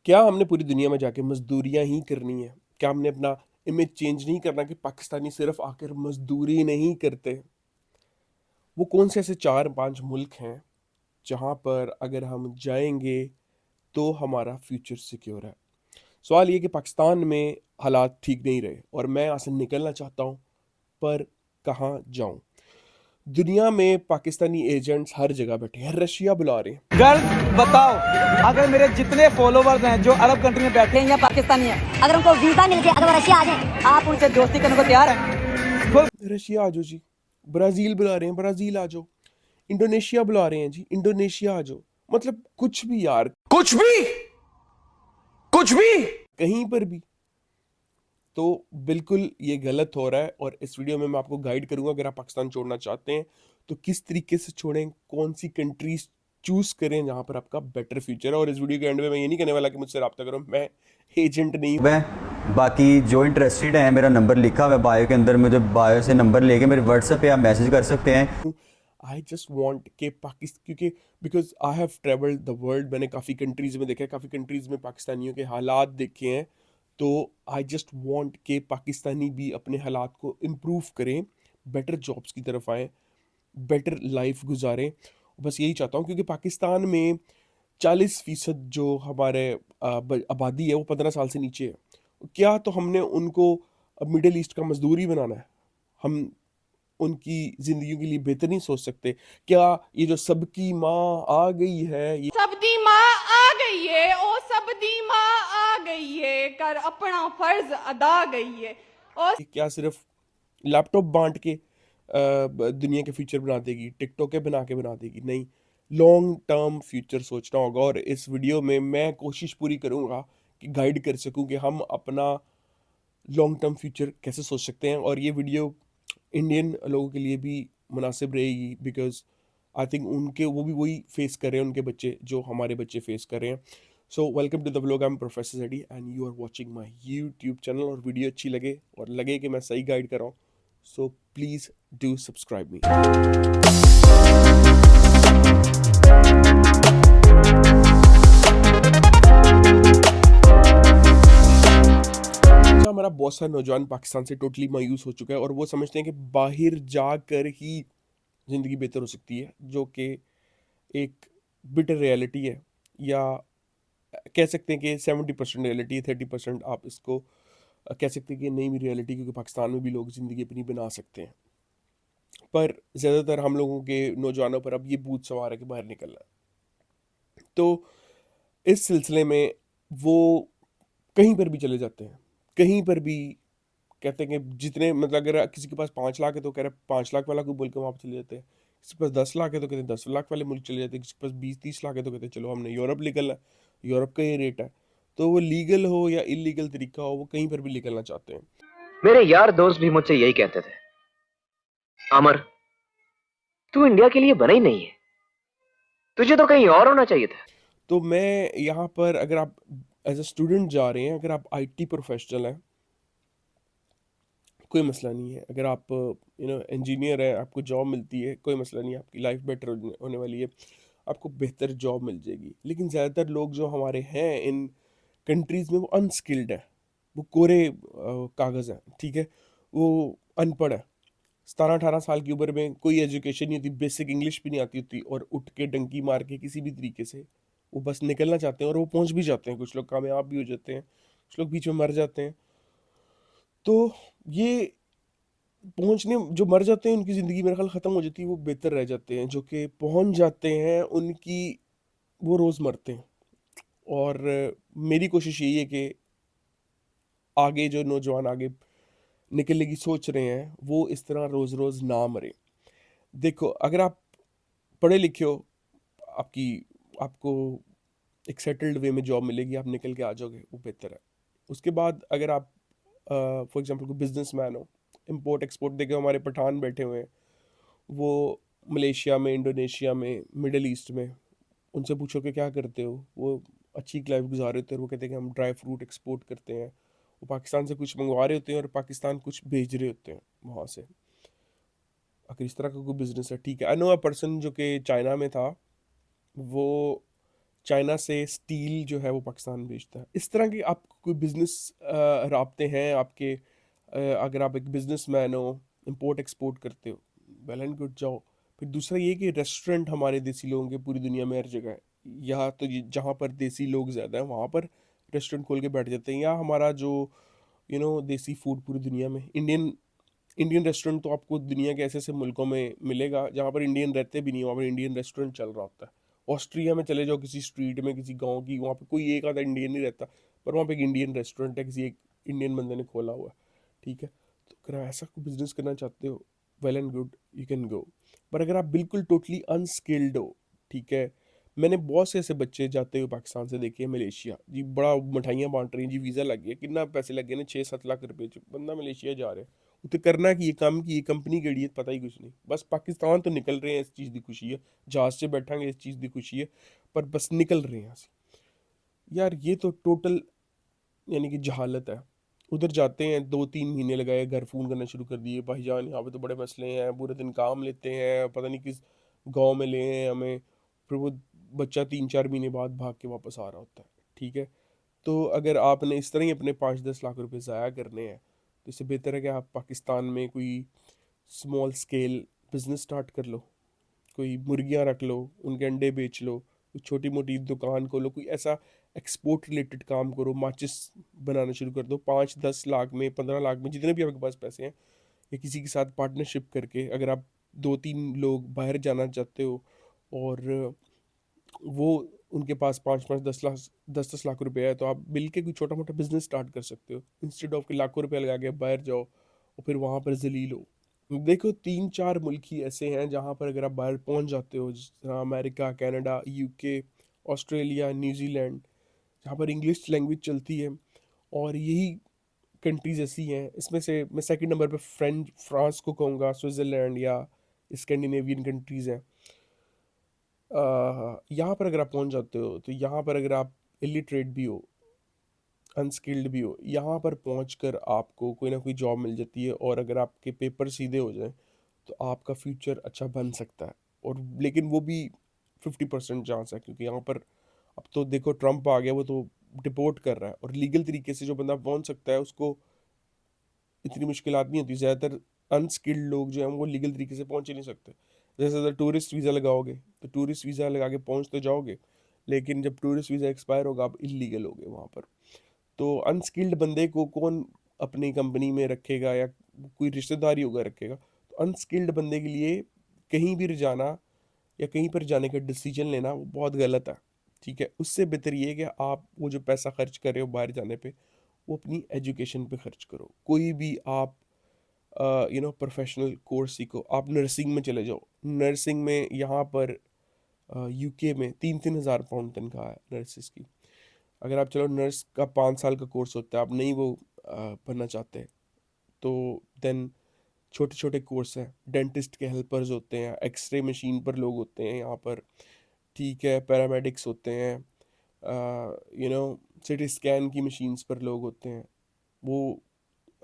क्या हमने पूरी दुनिया में जाके मज़दूरियाँ ही करनी है? क्या हमने अपना इमेज चेंज नहीं करना कि पाकिस्तानी सिर्फ़ आकर मज़दूरी नहीं करते? वो कौन से ऐसे 4-5 मुल्क हैं, जहाँ पर अगर हम जाएँगे, तो हमारा फ्यूचर सिक्योर है? सवाल ये है कि पाकिस्तान में हालात ठीक नहीं रहे और मैं यहाँ से निकलना चाहता हूँ, पर कहाँ जाऊँ? दुनिया में पाकिस्तानी एजेंट्स हर जगह बैठे हैं, रशिया बुला रहे हैं। गर्ल्स बताओ, अगर मेरे जितने फॉलोवर्स हैं जो अरब कंट्री में बैठे हैं या पाकिस्तानी हैं, अगर उनको वीजा मिल गया, अगर वो रशिया आ जाए, आप उनसे दोस्ती करने को तैयार हैं? रशिया आ जाओ जी, ब्राज़ील बुला रहे हैं, ब्राज़ील आ जाओ। इंडोनेशिया बुला रहे हैं जी, इंडोनेशिया आ जाओ। मतलब कुछ भी यार, कुछ भी, कुछ भी। कहीं पर भी। तो बिल्कुल ये गलत हो रहा है और इस वीडियो में मैं आपको गाइड करूंगा अगर आप पाकिस्तान छोड़ना चाहते हैं तो किस तरीके से छोड़ें, कौन सी कंट्रीज चूज करें जहां पर आपका बेटर फ्यूचर है। और इस वीडियो के एंड में मैं ये नहीं कहने वाला कि मुझसे रब्ता करो, मैं एजेंट नहीं मैं बाकी जो इंटरेस्टेड है, मेरा नंबर लिखा हुआ है बायो के अंदर, मुझे बायो से नंबर लेके मेरे व्हाट्सएप पे आप मैसेज कर सकते हैं। हूँ। आई जस्ट वॉन्ट के पाकिस्तान, क्योंकि because I have travelled the world, मैंने काफ़ी कंट्रीज में देखा है, काफ़ी कंट्रीज में पाकिस्तानियों के हालात देखे हैं। तो आई जस्ट वॉन्ट के पाकिस्तानी भी अपने हालात को इम्प्रूव करें, बेटर जॉब्स की तरफ आएँ, बेटर लाइफ गुजारें। बस यही चाहता हूँ क्योंकि पाकिस्तान में 40% जो हमारे आबादी है वो 15 साल से नीचे है। क्या तो हमने उनको मिडिल ईस्ट का मजदूर ही बनाना है? हम उनकी ज़िंदगी के लिए बेहतर नहीं सोच सकते? क्या ये जो सबकी माँ आ गई है, ये सबदी माँ आ गई है, ओ सबदी माँ आ गई है, कर अपना फर्ज अदा गई है। और क्या सिर्फ लैपटॉप बांट के दुनिया के फ्यूचर बना देगी, टिकटॉकें बना के बना देगी? नहीं, लॉन्ग टर्म फ्यूचर सोचना होगा। और इस वीडियो में मैं कोशिश पूरी करूँगा कि गाइड कर सकूँ कि हम अपना लॉन्ग टर्म फ्यूचर कैसे सोच सकते हैं। और ये वीडियो इंडियन लोगों के लिए भी मुनासिब रहेगी बिकॉज आई थिंक उनके वो भी वही फेस कर रहे हैं, उनके बच्चे जो हमारे बच्चे फेस कर रहे हैं। So welcome to the vlog, I am professor JD and you are watching my YouTube channel. और वीडियो अच्छी लगे और लगे कि मैं सही गाइड कर रहा हूँ, सो प्लीज़ डू सब्सक्राइब मी। हमारा बहुत सारा नौजवान पाकिस्तान से टोटली मायूस हो चुका है और वो समझते हैं कि बाहर जाकर ही ज़िंदगी बेहतर हो सकती है, जो कि एक बिटर रियलिटी है। या कह सकते हैं कि 70% रियलिटी है, 30% आप इसको कह सकते हैं कि नहीं भी रियलिटी, क्योंकि पाकिस्तान में भी लोग ज़िंदगी अपनी बना सकते हैं। पर ज़्यादातर हम लोगों के नौजवानों पर अब ये भूत सवार है कि बाहर निकलना है। तो इस सिलसिले में वो कहीं पर भी चले जाते हैं, कहीं पर भी कहते हैं कि जितने मतलब अगर किसी के पास 5 लाख है तो कह रहे 5 लाख वाला कोई बोल के वहाँ पे चले जाते हैं। किसी के पास 10 लाख है तो कहते हैं 10 लाख वाले मुल्क चले जाते हैं। किसी के पास 20-30 लाख है तो कहते हैं चलो हमने यूरोप निकलना है, यूरोप का ये रेट है। तो वो लीगल हो या इलीगल तरीका हो, वो कहीं पर भी निकलना चाहते हैं। मेरे यार दोस्त भी मुझसे यही कहते थे, अमर तू इंडिया के लिए बना ही नहीं है, तुझे तो कहीं और होना चाहिए था। तो मैं यहाँ पर, अगर आप एज अ स्टूडेंट जा रहे हैं, अगर आप आईटी प्रोफेशनल हैं, कोई मसला नहीं है। अगर आप इंजीनियर हैं, आपको जॉब मिलती है, कोई मसला नहीं है, आपकी लाइफ बेटर होने वाली है, आपको बेहतर जॉब मिल जाएगी। लेकिन ज़्यादातर लोग जो हमारे हैं इन कंट्रीज़ में वो अनस्किल्ड है, वो कोरे कागज़ हैं, ठीक है, वो अनपढ़ है। 17-18 साल की उम्र में कोई एजुकेशन नहीं होती, बेसिक इंग्लिश भी नहीं आती होती, और उठ के डंकी मार के किसी भी तरीके से वो बस निकलना चाहते हैं और वो पहुंच भी जाते हैं। कुछ लोग कामयाब भी हो जाते हैं, कुछ लोग बीच में मर जाते हैं। तो ये पहुंचने जो मर जाते हैं उनकी ज़िंदगी मेरे ख्याल ख़त्म हो जाती है, वो बेहतर रह जाते हैं। जो कि पहुंच जाते हैं उनकी, वो रोज़ मरते हैं। और मेरी कोशिश यही है कि आगे जो नौजवान आगे निकलने की सोच रहे हैं वो इस तरह रोज़ रोज़ ना मरे। देखो, अगर आप पढ़े लिखे हो, आपकी आपको एक सेटल्ड वे में जॉब मिलेगी, आप निकल के आ जाओगे, वो बेहतर है। उसके बाद अगर आप फॉर एग्जांपल कोई बिजनेसमैन हो, इंपोर्ट एक्सपोर्ट देखे, हमारे पठान बैठे हुए हैं, वो मलेशिया में, इंडोनेशिया में, मिडल ईस्ट में, उनसे पूछो कि क्या करते हो, वो अच्छी लाइफ गुजार रहे होते हैं और वो कहते हैं कि हम ड्राई फ्रूट एक्सपोर्ट करते हैं। वो पाकिस्तान से कुछ मंगवा रहे होते हैं और पाकिस्तान कुछ भेज रहे होते हैं वहाँ से। अगर इस तरह का कोई बिजनेस है, ठीक है। आई नो अ पर्सन जो कि चाइना में था, वो चाइना से स्टील जो है वो पाकिस्तान भेजता है। इस तरह के आप कोई बिजनेस राब्ते हैं आपके, अगर आप एक बिजनेसमैन हो, इंपोर्ट एक्सपोर्ट करते हो, वेल एंड गुड, जाओ। फिर दूसरा ये कि रेस्टोरेंट हमारे देसी लोगों के पूरी दुनिया में हर जगह है। यहाँ तो जहाँ पर देसी लोग ज़्यादा हैं वहाँ पर रेस्टोरेंट खोल के बैठ जाते हैं। या हमारा जो देसी फूड पूरी दुनिया में, इंडियन इंडियन रेस्टोरेंट तो आपको दुनिया के ऐसे ऐसे मुल्कों में मिलेगा जहाँ पर इंडियन रहते भी नहीं, वहाँ पर इंडियन रेस्टोरेंट चल रहा होता है। ऑस्ट्रिया में चले जाओ किसी स्ट्रीट में, किसी गांव की, वहाँ पे कोई एक आधा इंडियन नहीं रहता, पर वहाँ पे एक इंडियन रेस्टोरेंट है, किसी एक इंडियन बंदे ने खोला हुआ है। ठीक है, तो अगर ऐसा कोई बिजनेस करना चाहते हो, well and good, you can go. पर अगर आप बिल्कुल टोटली अनस्किल्ड हो, ठीक है, मैंने बहुत से ऐसे बच्चे जाते हुए पाकिस्तान से देखे हैं मलेशिया जी, बड़ा मिठाइयाँ बांट रही हैं जी, वीज़ा लग गया, कितना पैसे लग गए ना, 6-7 लाख रुपए, बंदा मलेशिया जा रहा है। उते करना कि ये काम की ये कंपनी केड़ी है पता ही कुछ नहीं, बस पाकिस्तान तो निकल रहे हैं, इस चीज़ की खुशी है, जहाज से बैठांगे इस चीज़ की खुशी है, पर बस निकल रहे हैं ਅਸੀਂ। यार ये तो टोटल यानी कि जहालत है। उधर जाते हैं, 2-3 महीने लगाए, घर फ़ोन करना शुरू कर दिए, भाईजान यहाँ पे तो बड़े मसले हैं, पूरे दिन काम लेते हैं, पता नहीं किस गांव में ले हैं हमें। फिर वो बच्चा 3-4 महीने बाद भाग के वापस आ रहा होता है। ठीक है, तो अगर आपने इस तरह ही अपने 5-10 लाख रुपए ज़ाया करने हैं, तो इससे बेहतर है कि आप पाकिस्तान में कोई स्मॉल स्केल बिजनेस स्टार्ट कर लो, कोई मुर्गियाँ रख लो, उनके अंडे बेच लो, कोई छोटी मोटी दुकान खोलो, कोई ऐसा एक्सपोर्ट रिलेटेड काम करो, माचिस बनाना शुरू कर दो, 5-10 लाख में, 15 लाख में, जितने भी आपके पास पैसे हैं, या किसी के साथ पार्टनरशिप करके, अगर आप 2-3 लोग बाहर जाना चाहते हो और वो उनके पास 5-5, 10 लाख 10-10 लाख रुपए है, तो आप मिल के कोई छोटा मोटा बिजनेस स्टार्ट कर सकते हो, इंस्टेड ऑफ कि लाखों रुपए लगा के बाहर जाओ और फिर वहाँ पर जलील हो। देखो 3-4 मुल्क ही ऐसे हैं जहाँ पर अगर आप बाहर पहुँच जाते हो, America, Canada, UK, Australia, New Zealand, जहाँ पर इंग्लिश लैंग्वेज चलती है। और यही कंट्रीज़ ऐसी हैं, इसमें से मैं सेकंड नंबर पे फ्रांस को कहूँगा, स्विट्ज़रलैंड या स्कैंडिनेवियन कंट्रीज़ हैं। यहाँ पर अगर आप पहुँच जाते हो, तो यहाँ पर अगर आप इलिटरेट भी हो, अनस्किल्ड भी हो, यहाँ पर पहुँचकर आपको कोई ना कोई जॉब मिल जाती है, और अगर आपके पेपर सीधे हो जाएं तो आपका फ्यूचर अच्छा बन सकता है। और लेकिन वो भी 50% चांस है, क्योंकि यहाँ पर अब तो देखो ट्रम्प आ गया, वो तो डिपोर्ट कर रहा है, और लीगल तरीके से जो बंदा पहुँच सकता है उसको इतनी मुश्किलात नहीं होती। ज़्यादातर अनस्किल्ड लोग जो हैं वो लीगल तरीके से पहुँच ही नहीं सकते। जैसे अगर टूरिस्ट वीज़ा लगाओगे तो टूरिस्ट वीज़ा लगा के पहुँच तो जाओगे, लेकिन जब टूरिस्ट वीज़ा एक्सपायर होगा आप इलीगल होगे वहाँ पर। तो अनस्किल्ड बंदे को कौन अपनी कंपनी में रखेगा, या कोई रिश्तेदार ही होगा रखेगा। तो अनस्किल्ड बंदे के लिए कहीं भी जाना या कहीं पर जाने का डिसीजन लेना वो बहुत गलत है। ठीक है, उससे बेहतर ये है कि आप वो जो पैसा खर्च कर रहे हो बाहर जाने पे, वो अपनी एजुकेशन पे खर्च करो। कोई भी आप प्रोफेशनल कोर्स सीखो, आप नर्सिंग में चले जाओ। नर्सिंग में यहाँ पर यूके में 3-3 हज़ार पाउंड तनख्वाह है नर्सिस की। अगर आप चलो नर्स का 5 साल का कोर्स होता है, आप नहीं वो बनना चाहते, तो देन छोटे छोटे कोर्स हैं, डेंटिस्ट के हेल्पर्स होते हैं, एक्सरे मशीन पर लोग होते हैं यहाँ पर, ठीक है, पैरामेडिक्स होते हैं, सिटी स्कैन की मशीन्स पर लोग होते हैं। वो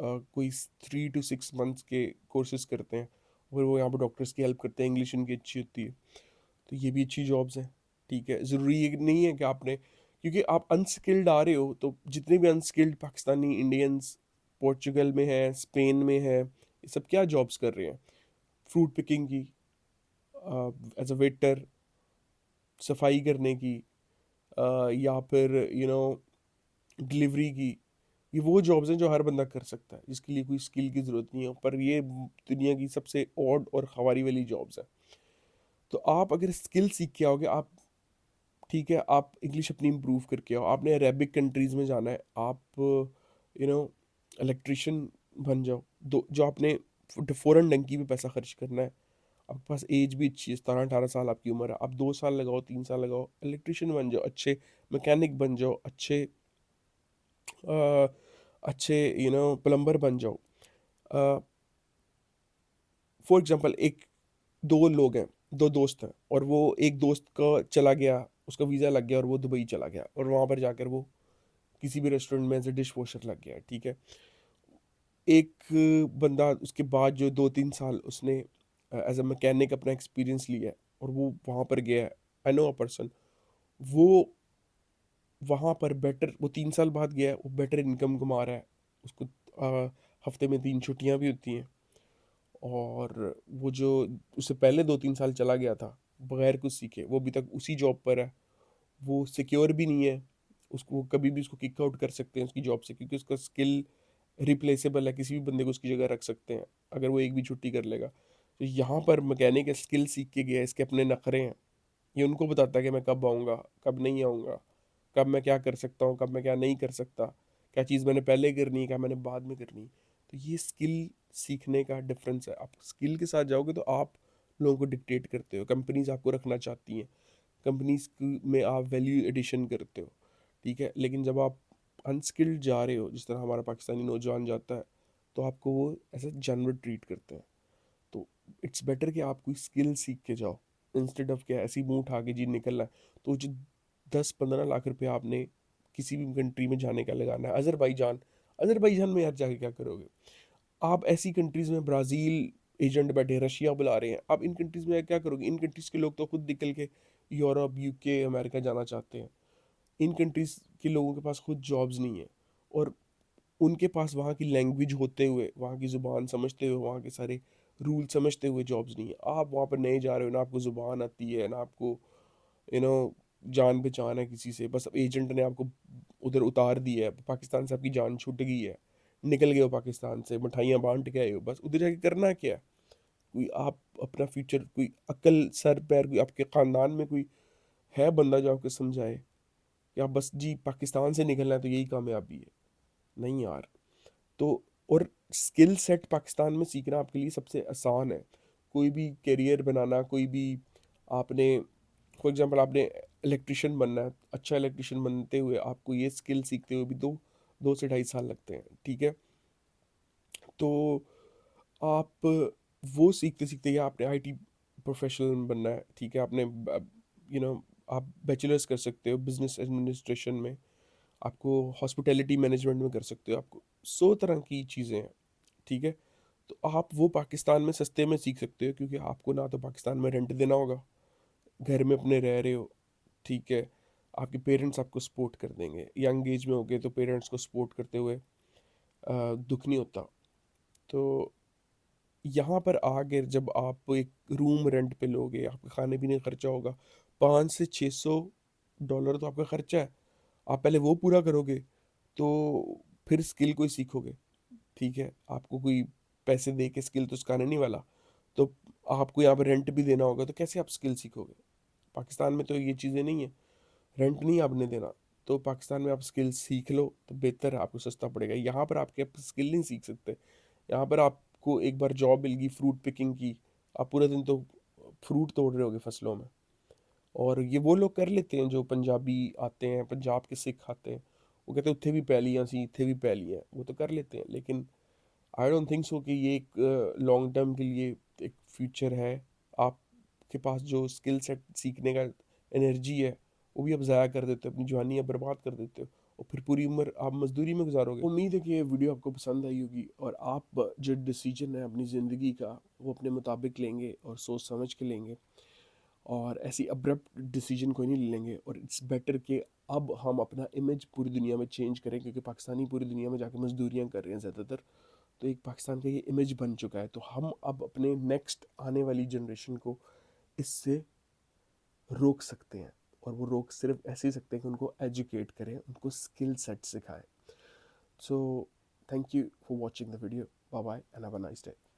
कोई 3 to 6 मंथ्स के कोर्सेज करते हैं, और वो यहाँ पर डॉक्टर्स की हेल्प करते हैं, इंग्लिश उनकी अच्छी होती है, तो ये भी अच्छी जॉब्स हैं। ठीक है, ज़रूरी ये नहीं है कि आपने, क्योंकि आप अनस्किल्ड आ रहे हो, तो जितने भी अनस्किल्ड पाकिस्तानी इंडियंस पोर्चुगल में हैं, स्पेन में हैं, ये सब क्या जॉब्स कर रहे हैं? फ्रूट पिकिंग की, एज अ वेटर, सफाई करने की, या फिर डिलीवरी की। ये वो जॉब्स हैं जो हर बंदा कर सकता है, जिसके लिए कोई स्किल की ज़रूरत नहीं है, पर ये दुनिया की सबसे ऑड और खवारी वाली जॉब्स हैं। तो आप अगर स्किल सीख के आओगे, आप, ठीक है, आप इंग्लिश अपनी इम्प्रूव करके आओ, आपने अरेबिक कंट्रीज़ में जाना है, आप इलेक्ट्रिशियन बन जाओ, दो जो आपने फ़ौरन डंकी पे पैसा खर्च करना है, आपके पास एज भी अच्छी है, 17-18 साल आपकी उम्र है, आप 2 साल लगाओ, 3 साल लगाओ, इलेक्ट्रिशियन बन जाओ, अच्छे मैकेनिक बन जाओ, अच्छे अ, अच्छे प्लम्बर बन जाओ। फॉर एग्जांपल, एक दो लोग हैं, दो दोस्त हैं, और वो एक दोस्त का चला गया, उसका वीज़ा लग गया और वो दुबई चला गया, और वहाँ पर जाकर वो किसी भी रेस्टोरेंट में एज ए डिश वॉशर लग गया है। ठीक है, एक बंदा उसके बाद जो 2-3 साल उसने एज अ मैकेनिक अपना एक्सपीरियंस लिया है, और वो वहाँ पर गया है, आई नो अ पर्सन, वो वहाँ पर बेटर, वो 3 साल बाद गया है, वो बेटर इनकम कमा रहा है, उसको हफ्ते में 3 छुट्टियाँ भी होती हैं। और वो जो उससे पहले 2-3 साल चला गया था बगैर कुछ सीखे, वो अभी तक उसी जॉब पर है, वो सिक्योर भी नहीं है, उसको कभी भी उसको किक आउट कर सकते हैं उसकी जॉब से, क्योंकि उसका स्किल रिप्लेसेबल है, किसी भी बंदे को उसकी जगह रख सकते हैं अगर वो एक भी छुट्टी कर लेगा। तो यहाँ पर मैकेनिक स्किल सीख के गया है, इसके अपने नखरे हैं, ये उनको बताता है कि मैं कब आऊँगा, कब नहीं आऊँगा, कब मैं क्या कर सकता हूँ, कब मैं क्या नहीं कर सकता, क्या चीज़ मैंने पहले करनी है, क्या मैंने बाद में करनी है। तो ये स्किल सीखने का डिफरेंस है। आप स्किल के साथ जाओगे तो आप लोगों को डिक्टेट करते हो, कंपनीज आपको रखना चाहती हैं, कंपनीज में आप वैल्यू एडिशन करते हो, ठीक है। लेकिन जब आप अनस्किल्ड जा रहे हो, जिस तरह हमारा पाकिस्तानी नौजवान जाता है, तो आपको वो ऐसे जानवर ट्रीट करते हैं। तो इट्स बेटर कि आप कोई स्किल सीख के जाओ, इंस्टेड ऑफ क्या ऐसी मुंह उठा के जी निकलना है। तो जो 10-15 लाख रुपए आपने किसी भी कंट्री में जाने का लगाना है, अजरबैजान, अजरबैजान में यार जाके क्या करोगे? आप ऐसी कंट्रीज में, ब्राज़ील एजेंट बैठे, रशिया बुला रहे हैं, आप इन कंट्रीज में क्या करोगे? इन कंट्रीज के लोग तो खुद निकल के यूरोप, यूके, अमेरिका जाना चाहते हैं। इन कंट्रीज के लोगों के पास खुद जॉब्स नहीं है, और उनके पास वहाँ की लैंग्वेज होते हुए, वहाँ की ज़ुबान समझते हुए, वहाँ के सारे रूल समझते हुए जॉब्स नहीं है। आप वहाँ पर नए जा रहे हो, ना आपको ज़ुबान आती है, ना आपको यू नो जान पहचान है किसी से, बस एजेंट ने आपको उधर उतार दिया है, पाकिस्तान से आपकी जान छूट गई है, निकल गए हो पाकिस्तान से, मिठाइयाँ बांट के आए हो, बस उधर जाके करना क्या है? कोई आप अपना फ्यूचर, कोई अक्ल सर पैर, कोई आपके ख़ानदान में कोई है बंदा जो आपको समझाए कि आप बस जी पाकिस्तान से निकलना है तो यही कामयाबी है? नहीं यार। तो और स्किल सेट पाकिस्तान में सीखना आपके लिए सबसे आसान है। कोई भी करियर बनाना, कोई भी आपने, फॉर एग्जांपल आपने इलेक्ट्रिशियन बनना है, अच्छा इलेक्ट्रिशियन बनते हुए आपको ये स्किल सीखते हुए भी 2 से 2.5 साल लगते हैं, ठीक है। तो आप वो सीखते सीखते, या आपने आईटी प्रोफेशनल बनना है, ठीक है, आपने यू नो आप बैचलर्स कर सकते हो बिजनेस एडमिनिस्ट्रेशन में, आपको हॉस्पिटैलिटी मैनेजमेंट में कर सकते हो, आपको 100 तरह की चीज़ें हैं, ठीक है। तो आप वो पाकिस्तान में सस्ते में सीख सकते हो, क्योंकि आपको ना तो पाकिस्तान में रेंट देना होगा, घर में अपने रह रहे हो, ठीक है। आपके पेरेंट्स आपको सपोर्ट कर देंगे, यंग एज में हो गए तो पेरेंट्स को सपोर्ट करते हुए दुख नहीं होता। तो यहाँ पर आके जब आप एक रूम रेंट पे लोगे, आपका खाने पीने का खर्चा होगा, $500 से $600 तो आपका खर्चा है। आप पहले वो पूरा करोगे, तो फिर स्किल कोई सीखोगे, ठीक है। आपको कोई पैसे दे के स्किल तो सिखाने नहीं वाला, तो आपको यहाँ पे रेंट भी देना होगा, तो कैसे आप स्किल सीखोगे? पाकिस्तान में तो ये चीज़ें नहीं है, रेंट नहीं आपने देना। तो पाकिस्तान में आप स्किल सीख लो तो बेहतर है, आपको सस्ता पड़ेगा। यहाँ पर आपके स्किल नहीं सीख सकते। यहाँ पर आपको एक बार जॉब मिल गई फ्रूट पिकिंग की, आप पूरे दिन तो फ्रूट तोड़ रहे होगे फसलों में। और ये वो लोग कर लेते हैं जो पंजाबी आते हैं, पंजाब के सिख आते हैं, वो कहते हैं उत्थे भी पैलियां सी, इत्थे भी पैली है, वो तो कर लेते हैं। लेकिन आई डोंट थिंक सो कि ये एक लॉन्ग टर्म के लिए एक फ्यूचर है। आपके पास जो स्किल सेट सीखने का एनर्जी है, वो भी आप ज़ाया कर देते हो, अपनी जवानी आप बर्बाद कर देते हो, और फिर पूरी उम्र आप मजदूरी में गुजारोगे। उम्मीद है कि ये वीडियो आपको पसंद आई होगी, और आप जो डिसीजन है अपनी ज़िंदगी का, वो अपने मुताबिक लेंगे और सोच समझ के लेंगे, और ऐसी अब्रप्ट डिसीजन कोई नहीं लेंगे। और इट्स बेटर कि अब हम अपना इमेज पूरी दुनिया में चेंज करें, क्योंकि पाकिस्तानी पूरी दुनिया में जाके मजदूरियाँ कर रहे हैं ज़्यादातर। तो एक पाकिस्तान का ये इमेज बन चुका है, तो हम अब अपने नेक्स्ट आने वाली जनरेशन को इससे रोक सकते हैं। और वो रोक सिर्फ ऐसे ही सकते हैं कि उनको एजुकेट करें, उनको स्किल सेट सिखाएं। So thank you for watching the video, bye bye and have a nice day.